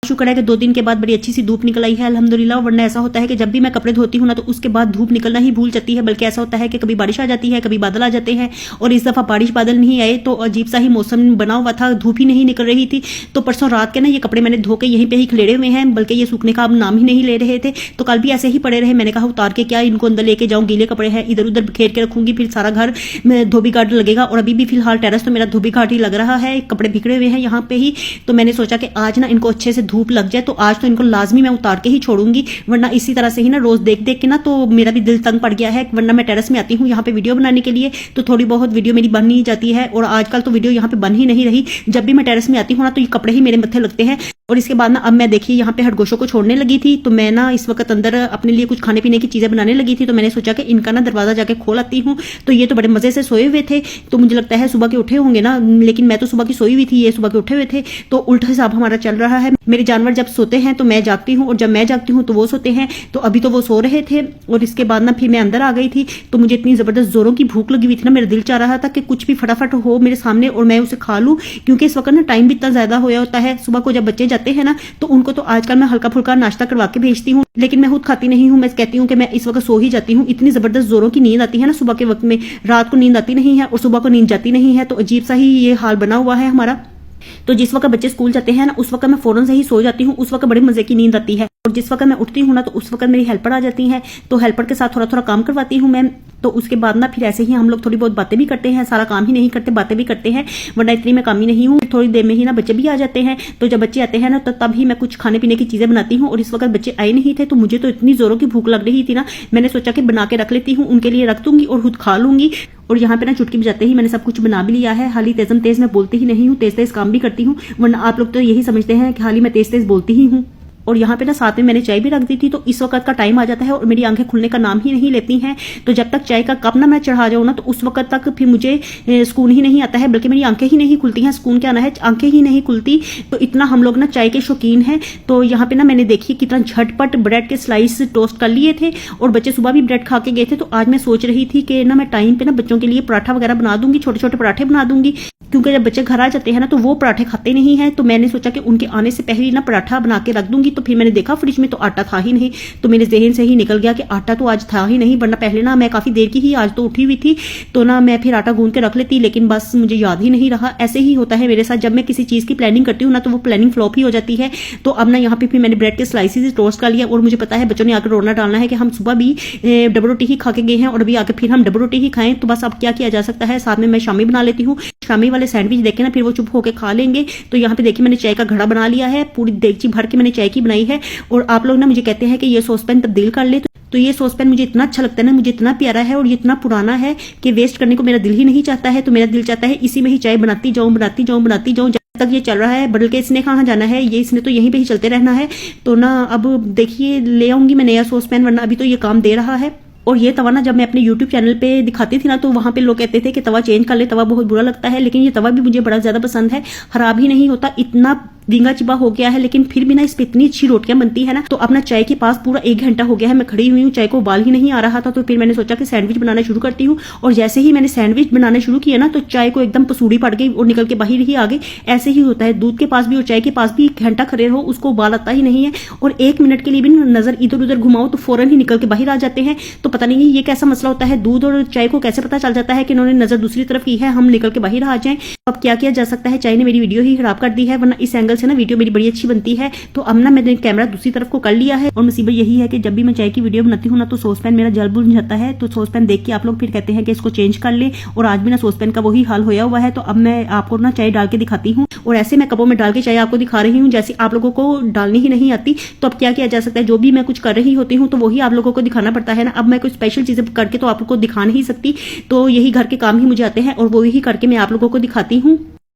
शुक्र है कि 2 दिन के बाद बड़ी अच्छी सी धूप निकल आई है अल्हम्दुलिल्लाह। वरना ऐसा होता है कि जब भी मैं कपड़े धोती हूँ ना तो उसके बाद धूप निकलना ही भूल जाती है। बल्कि ऐसा होता है कि कभी बारिश आ जाती है, कभी बादल आ जाते हैं। और इस दफा बारिश बादल नहीं आए तो अजीब सा ही मौसम बना हुआ था, धूप ही नहीं निकल रही थी। तो परसों रात के ना ये कपड़े मैंने धो के यहीं पे ही खिलेड़े हुए हैं, बल्कि ये सूखने का अब नाम ही नहीं ले रहे थे। तो कल भी ऐसे ही पड़े रहे। मैंने कहा उतार के क्या इनको अंदर लेके जाऊं, गीले कपड़े हैं, इधर उधर बिखेर के रखूंगी, फिर सारा घर में धोबी घाट लगेगा। और अभी भी फिलहाल टेरेस तो मेरा धोबी घाट ही लग रहा है, कपड़े बिखरे हुए हैं यहाँ पे ही। तो मैंने सोचा कि आज ना इनको अच्छे से धूप लग जाए, तो आज तो इनको लाजमी मैं उतार के ही छोड़ूंगी। वरना इसी तरह से ही ना रोज देख देख के ना तो मेरा भी दिल तंग पड़ गया है। वरना मैं टेरेस में आती हूँ यहाँ पे वीडियो बनाने के लिए, तो थोड़ी बहुत वीडियो मेरी बन ही जाती है। और आजकल तो वीडियो यहाँ पे बन ही नहीं रही। जब भी मैं टेरेस में आती हूँ ना तो ये कपड़े ही मेरे मत्थे लगते हैं। और इसके बाद ना अब मैं देखिए यहाँ पे खरगोशों को छोड़ने लगी थी। तो मैं ना इस वक्त अंदर अपने लिए कुछ खाने पीने की चीजें बनाने लगी थी। तो मैंने सोचा कि इनका ना दरवाजा जाके खोल आती हूँ। तो ये तो बड़े मजे से सोए हुए थे, तो मुझे लगता है सुबह के उठे होंगे ना, लेकिन मैं तो सुबह की सोई हुई थी, ये सुबह के उठे हुए थे। तो उल्टा हिसाब हमारा चल रहा है। मेरे जानवर जब सोते हैं तो मैं जागती हूँ, और जब मैं जागती हूँ तो वो सोते हैं। तो अभी तो वो सो रहे थे। और इसके बाद ना फिर मैं अंदर आ गई थी। तो मुझे इतनी जबरदस्त जोरों की भूख लगी हुई थी ना, मेरा दिल चाह रहा था कि कुछ भी फटाफट हो मेरे सामने और मैं उसे खा लूं। क्योंकि इस वक्त ना टाइम भी इतना ज्यादा होया होता है। सुबह को जब बच्चे जाते हैं ना तो उनको तो आजकल मैं हल्का फुल्का नाश्ता करवा के भेजती हूँ, लेकिन मैं खुद खाती नहीं हूँ। मैं कहती हूँ कि मैं इस वक्त सो ही जाती हूँ। इतनी जबरदस्त जोरों की नींद आती है ना सुबह के वक्त में, रात को नींद आती नहीं है और सुबह को नींद जाती नहीं है। तो अजीब सा ही ये हाल बना हुआ है हमारा। तो जिस वक्त बच्चे स्कूल जाते हैं ना उस वक्त मैं फौरन से ही सो जाती हूँ। उस वक्त बड़े मजे की नींद आती है। और जिस वक्त मैं उठती हूँ ना तो उस वक्त मेरी हेल्पर आ जाती हैं। तो हेल्पर के साथ थोड़ा थोड़ा काम करवाती हूँ मैं। तो उसके बाद ना फिर ऐसे ही हम लोग थोड़ी बहुत बातें भी करते हैं। सारा काम ही नहीं करते, बातें भी करते हैं। वरना इतनी मैं कामी नहीं हूँ। थोड़ी देर में ही ना बच्चे भी आ जाते हैं। तो जब बच्चे आते हैं ना तो तब ही मैं कुछ खाने पीने की चीजें बनाती हूँ। और इस वक्त बच्चे आए नहीं थे तो मुझे तो इतनी जोरों की भूख लग रही थी ना, मैंने सोचा कि बना के रख लेती हूँ, उनके लिए रख दूंगी और खुद खा लूंगी। और यहाँ पे ना चुटकी बजाते ही मैंने सब कुछ बना भी लिया है। हाली तेजम तेज मैं बोलती ही नहीं हूँ, तेज तेज काम भी करती हूँ। वरना आप लोग तो यही समझते हैं कि हाली मैं तेज तेज बोलती ही हूँ। और यहाँ पे ना साथ में मैंने चाय भी रख दी थी। तो इस वक्त का टाइम आ जाता है और मेरी आंखें खुलने का नाम ही नहीं लेती हैं। तो जब तक चाय का कप ना मैं चढ़ा जाऊँ ना तो उस वक्त तक फिर मुझे सुकून ही नहीं आता है, बल्कि मेरी आंखें ही नहीं खुलती हैं। सुकून क्या आना है, आंखें ही नहीं खुलती। तो इतना हम लोग ना चाय के शौकीन हैं। तो यहाँ पे ना मैंने देखी कितना झटपट ब्रेड के स्लाइस टोस्ट कर लिए थे और बच्चे सुबह भी ब्रेड खा के गए थे। तो आज मैं सोच रही थी कि ना मैं टाइम पे ना बच्चों के लिए पराठा वगैरह बना दूंगी, छोटे छोटे पराठे बना दूंगी। क्योंकि जब बच्चे घर आ जाते हैं ना तो वो पराठे खाते नहीं है। तो मैंने सोचा कि उनके आने से पहले ना पराठा बना के रख दूंगी। तो फिर मैंने देखा फ्रिज में तो आटा था ही नहीं। तो मेरे जहन से ही निकल गया कि आटा तो आज था ही नहीं। वरना पहले ना मैं काफी देर की ही आज तो उठी हुई थी, तो ना मैं फिर आटा गूंद के रख लेती, लेकिन बस मुझे याद ही नहीं रहा। ऐसे ही होता है मेरे साथ, जब मैं किसी चीज की प्लानिंग करती हूँ ना तो वो प्लानिंग फ्लॉप ही हो जाती है। तो अब ना यहाँ पे फिर मैंने ब्रेड के स्लाइसेस टोस्ट कर लिया। और मुझे पता है बच्चों ने आकर रोना डालना है कि हम सुबह भी डबल रोटी ही खा के गए हैं और अभी आके फिर हम डबल रोटी ही खाएं। तो बस अब क्या किया जा सकता है, साथ में मैं शामी बना लेती हूँ। शामी वाले सैंडविच देखे ना फिर वो चुप होकर खा लेंगे। तो यहाँ पे देखिए मैंने चाय का घड़ा बना लिया है, पूरी देगची भर के मैंने चाय की बनाई है। और आप लोग ना मुझे कहते हैं कि ये सॉस पैन तब्दील कर ले, तो ये सॉस पैन मुझे इतना अच्छा लगता है ना, मुझे इतना प्यारा है और ये इतना पुराना है कि वेस्ट करने को मेरा दिल ही नहीं चाहता है। तो मेरा दिल चाहता है इसी में ही चाय बनाती जाऊं बनाती जाऊं बनाती जाऊं जब तक ये चल रहा है। बदल के इसने कहाँ जाना है, ये इसने तो यहीं पे ही चलते रहना है। तो ना अब देखिए ले आऊंगी मैं नया सॉस पैन, वरना अभी तो ये काम दे रहा है। और ये तवा ना जब मैं अपने YouTube चैनल पे दिखाती थी ना तो वहां पे लोग कहते थे कि तवा चेंज कर ले, तवा बहुत बुरा लगता है। लेकिन ये तवा भी मुझे बड़ा ज्यादा पसंद है, खराब ही नहीं होता। इतना विंगा चिबा हो गया है लेकिन फिर भी ना इस पे इतनी अच्छी रोटियां बनती है ना। तो अपना चाय के पास पूरा 1 घंटा हो गया है मैं खड़ी हुई हूँ, चाय को उबाल ही नहीं आ रहा था। तो फिर मैंने सोचा कि सैंडविच बनाना शुरू करती हूँ। और जैसे ही मैंने सैंडविच बनाना शुरू किया ना तो चाय को एकदम पसूड़ी पड़ गई और निकल के बाहर ही आ गई। ऐसे ही होता है, दूध के पास भी और चाय के पास भी घंटा खड़े रहो उसको उबाल आता ही नहीं है। और 1 मिनट के लिए भी नजर इधर उधर घुमाओ तो फौरन ही निकल के बाहर आ जाते हैं। तो पता नहीं ये कैसा मसला होता है, दूध और चाय को कैसे पता चल जाता है कि इन्होंने नजर दूसरी तरफ की है, हम निकल के बाहर आ जाएं। अब क्या किया जा सकता है, चाय ने मेरी वीडियो ही खराब कर दी है। वरना इस एंगल से ना वीडियो मेरी बड़ी अच्छी बनती है। तो अब ना मैंने कैमरा दूसरी तरफ को कर लिया है। और मुसीबत यही है कि जब भी मैं चाय की वीडियो बनाती हूँ ना तो सॉस पैन मेरा जल बुझ जाता है। तो सॉस पैन देख के आप लोग फिर कहते हैं कि इसको चेंज कर ले। और आज भी ना सॉस पैन का वही हाल होया हुआ है। तो अब मैं आपको ना चाय डाल के दिखाती हूँ और ऐसे मैं कपों में डाल के चाय आपको दिखा रही हूँ जैसे आप लोगों को डालनी ही नहीं आती। तो अब क्या किया जा सकता है, जो भी मैं कुछ कर रही होती हूँ तो वही आप लोगों को दिखाना पड़ता है ना। अब मैं कोई स्पेशल चीजें करके तो आप लोगों को दिखा नहीं सकती। तो यही घर के काम ही मुझे आते हैं और वो ही करके मैं आप लोगों को दिखाती हूँ।